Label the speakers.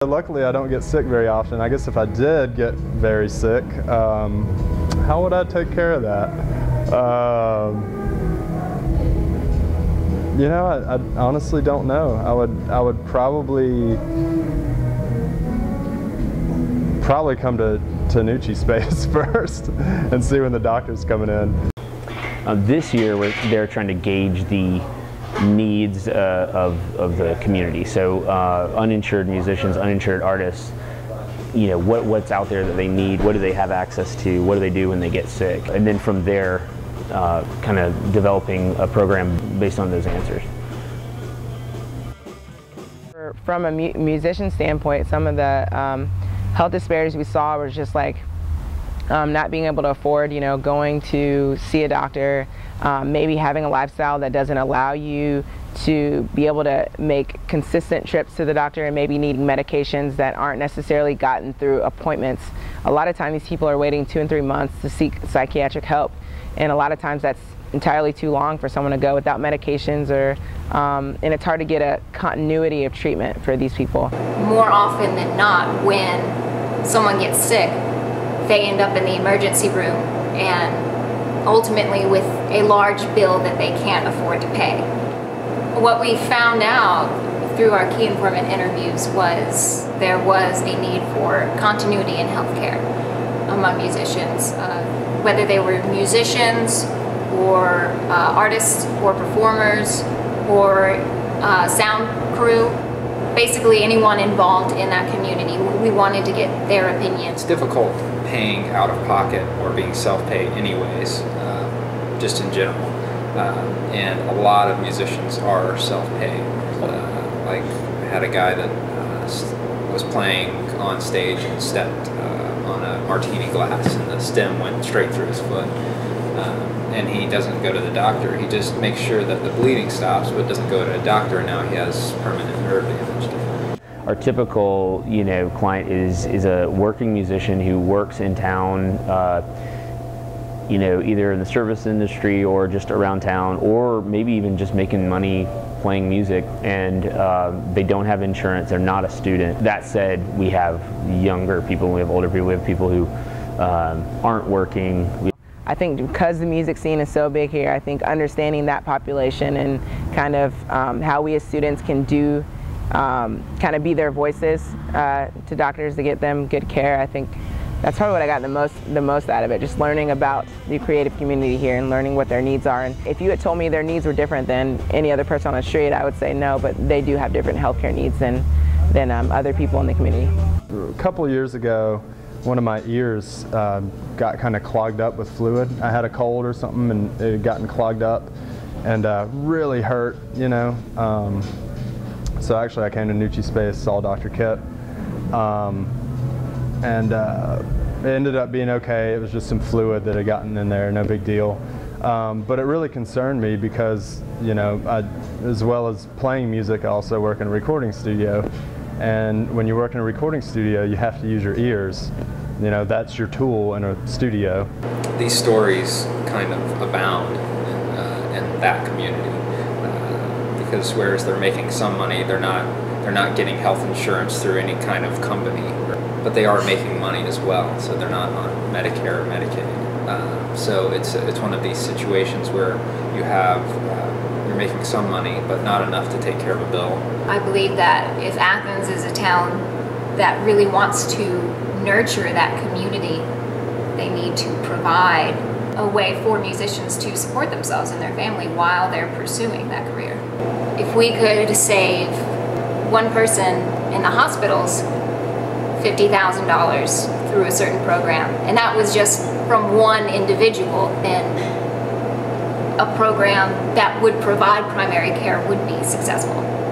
Speaker 1: Luckily, I don't get sick very often. I guess if I did get very sick, how would I take care of that? You know, I honestly don't know. I would probably come to Nucci Space first and see when the doctor's coming in.
Speaker 2: This year, they're trying to gauge the needs of the community. So uninsured musicians, uninsured artists, you know, what's out there that they need, what do they have access to, what do they do when they get sick, and then from there kind of developing a program based on those answers.
Speaker 3: From a musician standpoint, some of the health disparities we saw was just like not being able to afford, you know, going to see a doctor, maybe having a lifestyle that doesn't allow you to be able to make consistent trips to the doctor, and maybe needing medications that aren't necessarily gotten through appointments. A lot of times these people are waiting 2 and 3 months to seek psychiatric help, and a lot of times that's entirely too long for someone to go without medications, or and it's hard to get a continuity of treatment for these people.
Speaker 4: More often than not, when someone gets sick, they end up in the emergency room, and ultimately with a large bill that they can't afford to pay. What we found out through our key informant interviews was there was a need for continuity in healthcare among musicians, whether they were musicians or artists or performers or sound crew. Basically anyone involved in that community. We wanted to get their opinion.
Speaker 5: It's difficult paying out of pocket or being self-pay anyways, just in general. And a lot of musicians are self-pay. Like I had a guy that was playing on stage and stepped on a martini glass, and the stem went straight through his foot. And he doesn't go to the doctor. He just makes sure that the bleeding stops, but doesn't go to a doctor. And now he has permanent nerve damage.
Speaker 2: Our typical, you know, client is a working musician who works in town, you know, either in the service industry or just around town, or maybe even just making money playing music, and they don't have insurance, they're not a student. That said, we have younger people, we have older people, we have people who aren't working.
Speaker 3: I think because the music scene is so big here, I think understanding that population and kind of how we as students can do, kind of be their voices to doctors to get them good care, I think that's probably what I got the most out of it, just learning about the creative community here and learning what their needs are. And if you had told me their needs were different than any other person on the street, I would say no, but they do have different healthcare needs than other people in the community.
Speaker 1: A couple of years ago, one of my ears got kind of clogged up with fluid. I had a cold or something, and it had gotten clogged up and really hurt, you know. So actually I came to Nucci Space, saw Dr. Kip, and it ended up being okay. It was just some fluid that had gotten in there, no big deal. But it really concerned me because, you know, as well as playing music, I also work in a recording studio. And when you work in a recording studio, you have to use your ears. You know, that's your tool in a studio.
Speaker 5: These stories kind of abound in that community because whereas they're making some money, they're not getting health insurance through any kind of company, but they are making money as well. So they're not on Medicare or Medicaid. So it's one of these situations where you have you're making some money, but not enough to take care of a bill.
Speaker 4: I believe that if Athens is a town that really wants to nurture that community, they need to provide a way for musicians to support themselves and their family while they're pursuing that career. If we could save one person in the hospitals $50,000 through a certain program, and that was just from one individual, then a program that would provide primary care would be successful.